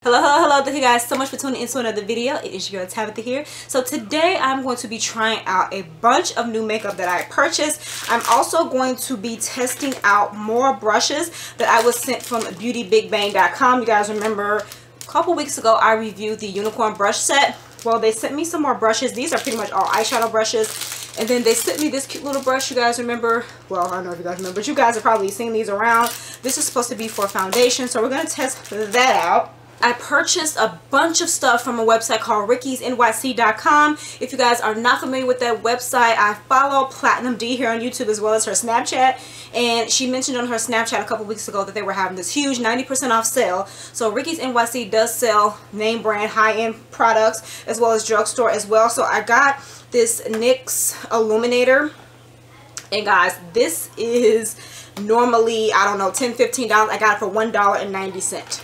Hello, thank you guys so much for tuning into another video. It is your girl Tabitha here. So today I'm going to be trying out a bunch of new makeup that I purchased. I'm also going to be testing out more brushes that I was sent from BeautyBigBang.com. You guys remember a couple weeks ago I reviewed the unicorn brush set. Well, they sent me some more brushes. These are pretty much all eyeshadow brushes. And then they sent me this cute little brush, you guys remember. Well, I don't know if you guys remember, but you guys have probably seen these around. This is supposed to be for foundation, so we're going to test that out. I purchased a bunch of stuff from a website called rickysnyc.com. If you guys are not familiar with that website, I follow Platinum D here on YouTube as well as her Snapchat. And she mentioned on her Snapchat a couple weeks ago that they were having this huge 90% off sale. So Ricky's NYC does sell name brand high-end products as well as drugstore as well. So I got this NYX illuminator. And guys, this is normally, I don't know, $10, $15. I got it for $1.90.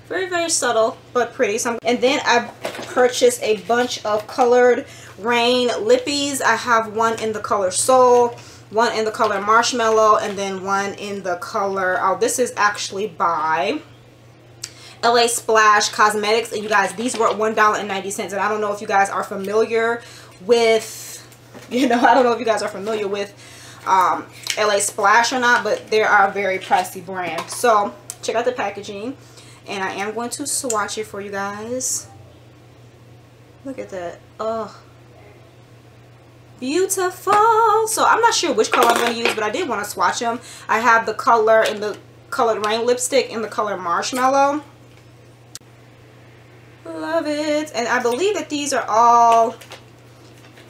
Very subtle but pretty. And then I purchased a bunch of colored Raine lippies. I have one in the color Soul, one in the color Marshmallow, and then one in the color, oh, this is actually by LA Splash Cosmetics. And you guys, these were $1.90. And I don't know if you guys are familiar with, I don't know if you guys are familiar with LA Splash or not, but they are a very pricey brand. So check out the packaging. And I am going to swatch it for you guys. Look at that. Oh, beautiful. So I'm not sure which color I'm going to use, but I did want to swatch them. I have the color in the colored Rain lipstick in the color Marshmallow. Love it. And I believe that these are all,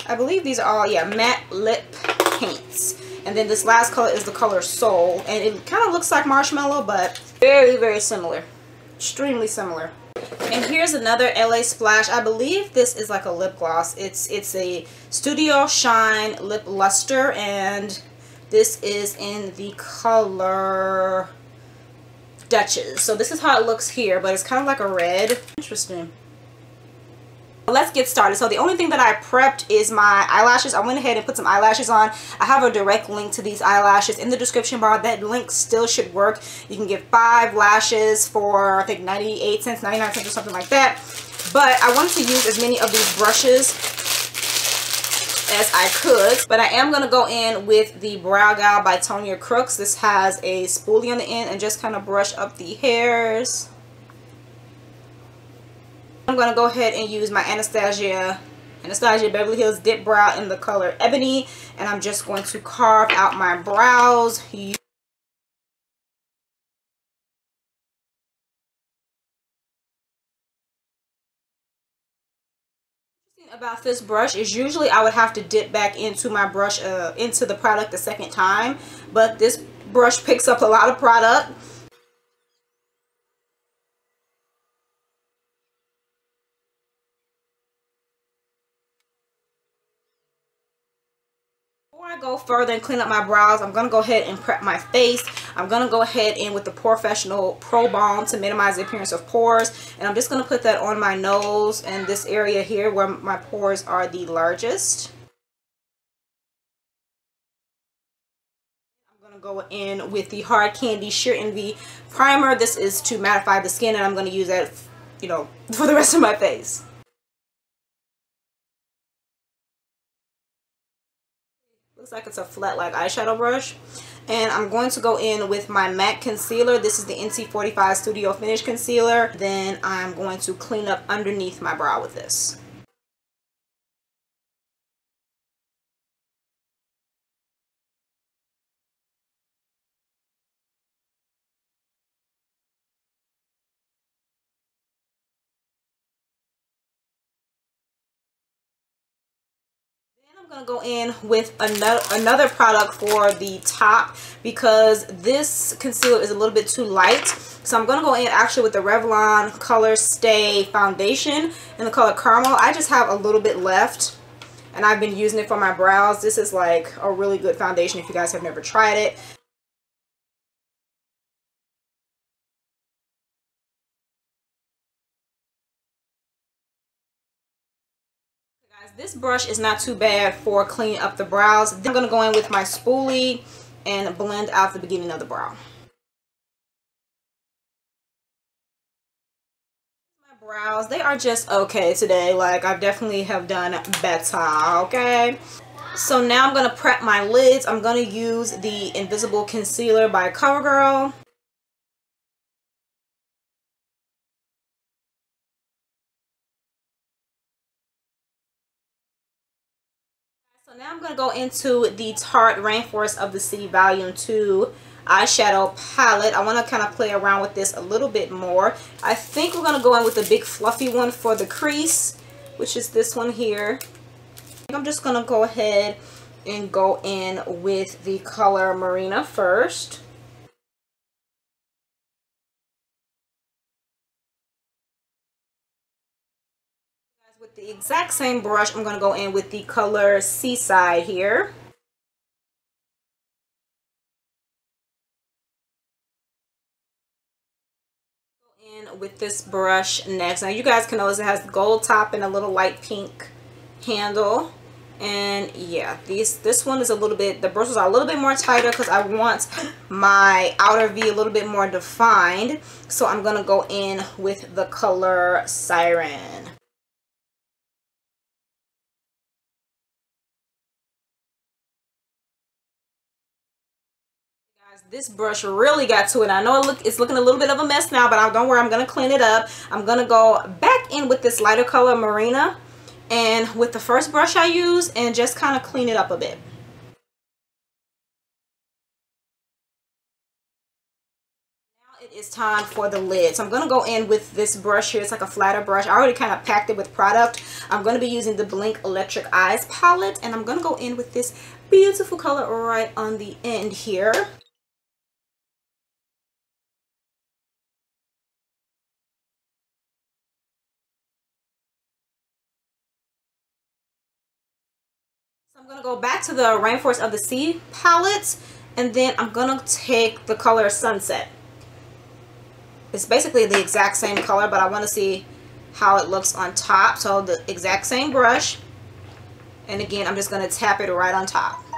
yeah, matte lip paints. And then this last color is the color Soul. And it kind of looks like Marshmallow, but very similar. Extremely similar. And here's another LA Splash. I believe this is like a lip gloss. It's a Studio Shine Lip Luster, and this is in the color Duchess. So this is how it looks here, but it's kind of like a red. Interesting. Let's get started. So the only thing that I prepped is my eyelashes. I went ahead and put some eyelashes on. I have a direct link to these eyelashes in the description bar. That link still should work. You can get 5 lashes for I think 98 cents, 99 cents or something like that. But I wanted to use as many of these brushes as I could. But I am going to go in with the Brow Gal by Tonya Crooks. This has a spoolie on the end and just kind of brush up the hairs. I'm going to go ahead and use my Anastasia Beverly Hills Dip Brow in the color Ebony, and I'm just going to carve out my brows. About this brush is usually I would have to dip back into my brush into the product a second time, but this brush picks up a lot of product. Before I go further and clean up my brows, I'm going to go ahead and prep my face. I'm going to go ahead in with the Professional Pro Balm to minimize the appearance of pores. And I'm just going to put that on my nose and this area here where my pores are the largest. I'm going to go in with the Hard Candy Sheer Envy Primer. This is to mattify the skin, and I'm going to use that, for the rest of my face. Looks like it's a flat like eyeshadow brush. And I'm going to go in with my MAC concealer. This is the NC45 Studio Finish Concealer. Then I'm going to clean up underneath my brow with this. I'm going to go in with another product for the top because this concealer is a little bit too light. So I'm going to go in actually with the Revlon Color Stay Foundation in the color Caramel. I just have a little bit left and I've been using it for my brows. This is like a really good foundation if you guys have never tried it. Guys, this brush is not too bad for cleaning up the brows. Then I'm going to go in with my spoolie and blend out the beginning of the brow. Brows, they are just okay today. Like, I definitely have done better, okay? So now I'm going to prep my lids. I'm going to use the Invisible Concealer by CoverGirl. So now I'm going to go into the Tarte Rainforest of the Sea Volume 2 eyeshadow palette. I want to kind of play around with this a little bit more. I think we're going to go in with the big fluffy one for the crease, which is this one here. I'm just going to go ahead and go in with the color Marina first. With the exact same brush, I'm going to go in with the color Seaside here. Go in with this brush next. Now you guys can notice it has the gold top and a little light pink handle. And yeah, this one is a little bit, the bristles are a little bit more tighter because I want my outer V a little bit more defined. So I'm going to go in with the color Siren. This brush really got to it. I know it's looking a little bit of a mess now, but don't worry, I'm going to clean it up. I'm going to go back in with this lighter color Marina and with the first brush I use and just kind of clean it up a bit. Now it is time for the lid. So I'm going to go in with this brush here. It's like a flatter brush. I already kind of packed it with product. I'm going to be using the Blink Electric Eyes palette, and I'm going to go in with this beautiful color right on the end here. I'm going to go back to the Rainforest of the Sea palette, and then I'm going to take the color Sunset. It's basically the exact same color, but I want to see how it looks on top. So the exact same brush, and again, I'm just going to tap it right on top. What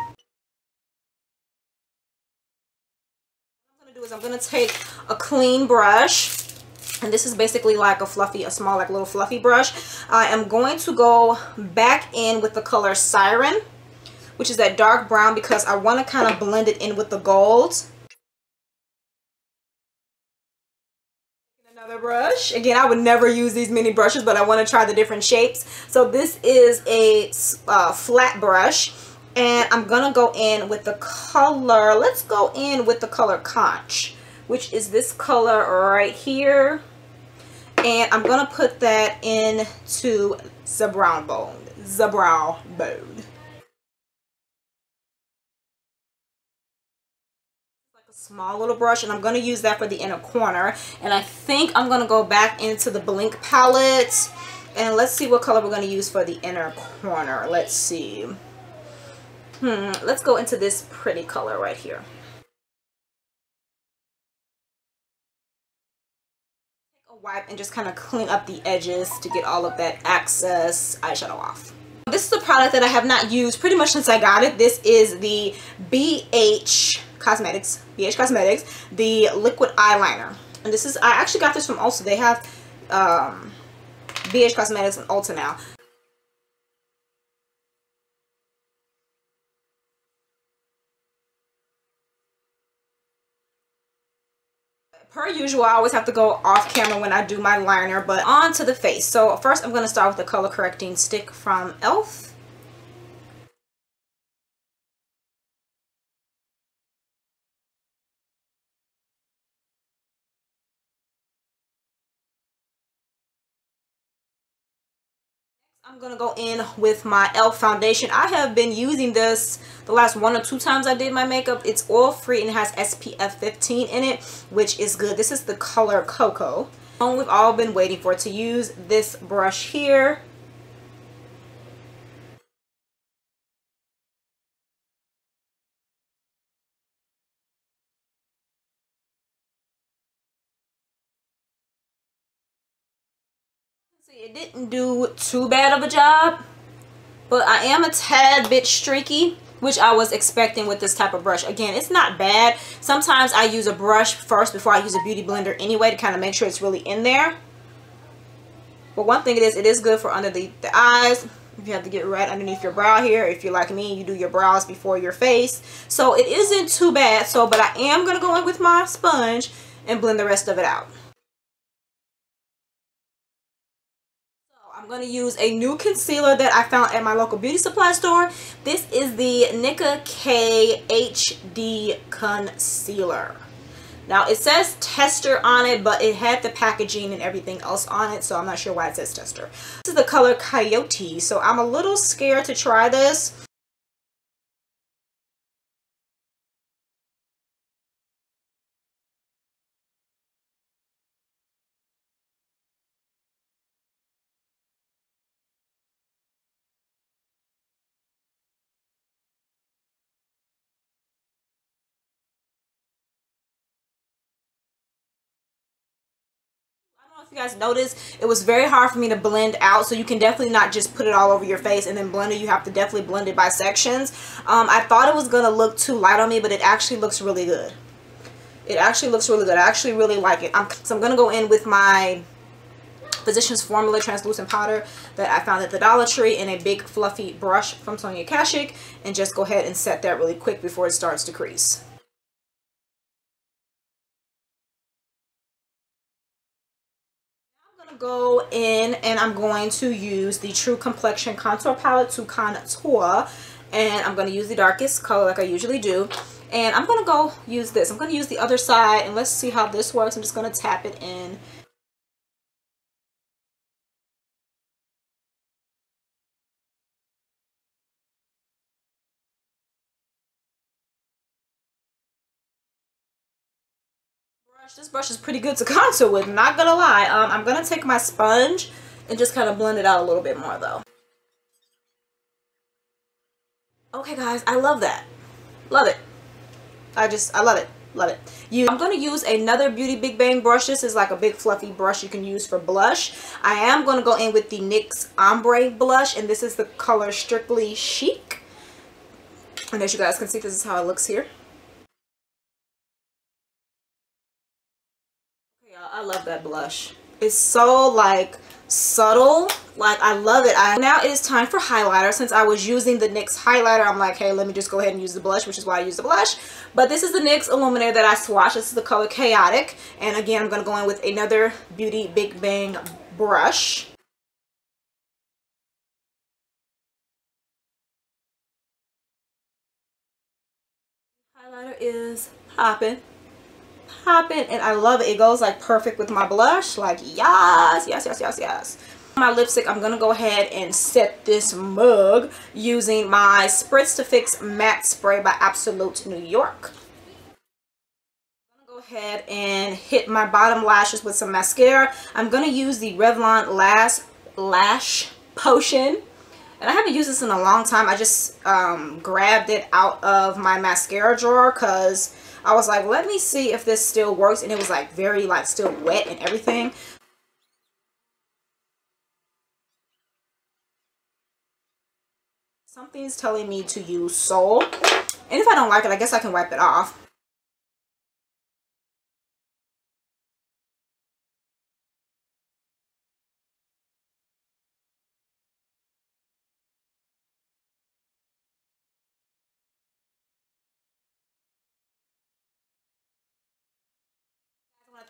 I'm going to do is I'm going to take a clean brush, and this is basically like a fluffy, a small, like little fluffy brush. I am going to go back in with the color Siren, which is that dark brown, because I want to kind of blend it in with the gold. Another brush. Again, I would never use these mini brushes, but I want to try the different shapes. So this is a flat brush, and I'm going to go in with the color, let's go in with the color Conch, which is this color right here. And I'm going to put that into the brown bone. The brown bone. Like a small little brush, and I'm going to use that for the inner corner. And I think I'm going to go back into the Blink palette. And let's see what color we're going to use for the inner corner. Let's see. Let's go into this pretty color right here. Wipe and just kind of clean up the edges to get all of that excess eyeshadow off. This is a product that I have not used pretty much since I got it. This is the BH Cosmetics, the liquid eyeliner. And this is, I actually got this from Ulta. They have BH Cosmetics and Ulta now. Per usual, I always have to go off camera when I do my liner, but on to the face. So first I'm going to start with the color correcting stick from e.l.f. I'm going to go in with my e.l.f. foundation. I have been using this the last 1 or 2 times I did my makeup. It's oil free and it has SPF 15 in it, which is good. This is the color Cocoa. We've all been waiting for it, to use this brush here. It didn't do too bad of a job, but I am a tad bit streaky, which I was expecting with this type of brush. Again, it's not bad. Sometimes I use a brush first before I use a beauty blender anyway to kind of make sure it's really in there. But one thing it is good for under the eyes. If you have to get right underneath your brow here, if you're like me, you do your brows before your face. So it isn't too bad. So, but I am going to go in with my sponge and blend the rest of it out. I'm going to use a new concealer that I found at my local beauty supply store. This is the Nicka K HD Concealer. Now it says tester on it, but it had the packaging and everything else on it, so I'm not sure why it says tester. This is the color Coyote, so I'm a little scared to try this. If you guys noticed, it was very hard for me to blend out, so you can definitely not just put it all over your face and then blend it. You have to definitely blend it by sections. I thought it was going to look too light on me, but it actually looks really good. It actually looks really good. I actually really like it. So I'm going to go in with my Physicians Formula translucent powder that I found at the Dollar Tree in a big fluffy brush from Sonia Kashuk, and just go ahead and set that really quick before it starts to crease. Go in and I'm going to use the True Complexion Contour Palette to contour, and I'm going to use the darkest color like I usually do, and I'm going to go use this. I'm going to use the other side, and let's see how this works. I'm just going to tap it in. This brush is pretty good to contour with, not gonna lie. I'm gonna take my sponge and just kind of blend it out a little bit more though. Okay guys, I love that. Love it. I love it. Love it. I'm going to use another Beauty Big Bang brush. This is like a big fluffy brush you can use for blush. I am going to go in with the NYX Ombre blush, and this is the color Strictly Chic. And as you guys can see, this is how it looks here. I love that blush. It's so like subtle, like I love it. Now it is time for highlighter. Since I was using the NYX highlighter, I'm like, hey, let me just go ahead and use the blush, which is why I use the blush. But this is the NYX Illuminator that I swatched. This is the color Chaotic, and again I'm going to go in with another Beauty Big Bang brush. Highlighter is popping, and I love it. It goes like perfect with my blush. Like yes, yes, yes, yes, yes. My lipstick, I'm gonna go ahead and set this mug using my Spritz to Fix matte spray by Absolute New York. I'm gonna go ahead and hit my bottom lashes with some mascara. I'm gonna use the Revlon Lash Potion. And I haven't used this in a long time. I just grabbed it out of my mascara drawer because I was like, let me see if this still works. And it was like very like still wet and everything. Something's telling me to use Soul. And if I don't like it, I guess I can wipe it off.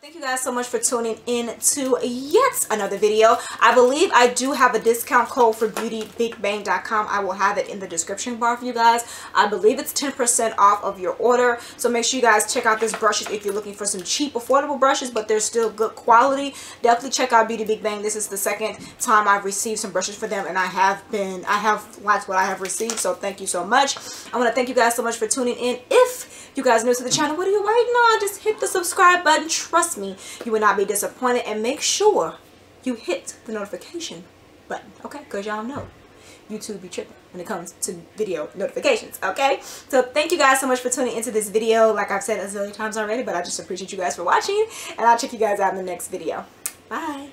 Thank you guys so much for tuning in to yet another video. I believe I do have a discount code for beautybigbang.com. I will have it in the description bar for you guys. I believe it's 10% off of your order. So make sure you guys check out this brushes if you're looking for some cheap, affordable brushes, but they're still good quality. Definitely check out Beauty Big Bang. This is the second time I've received some brushes for them, and I have liked what I have received. So thank you so much. I want to thank you guys so much for tuning in. If you guys are new to the channel, what are you waiting on? Just hit the subscribe button. Trust me, you will not be disappointed, and make sure you hit the notification button, okay? Because y'all know YouTube be tripping when it comes to video notifications, okay? So thank you guys so much for tuning into this video. Like I've said a zillion times already, but I just appreciate you guys for watching, and I'll check you guys out in the next video. Bye.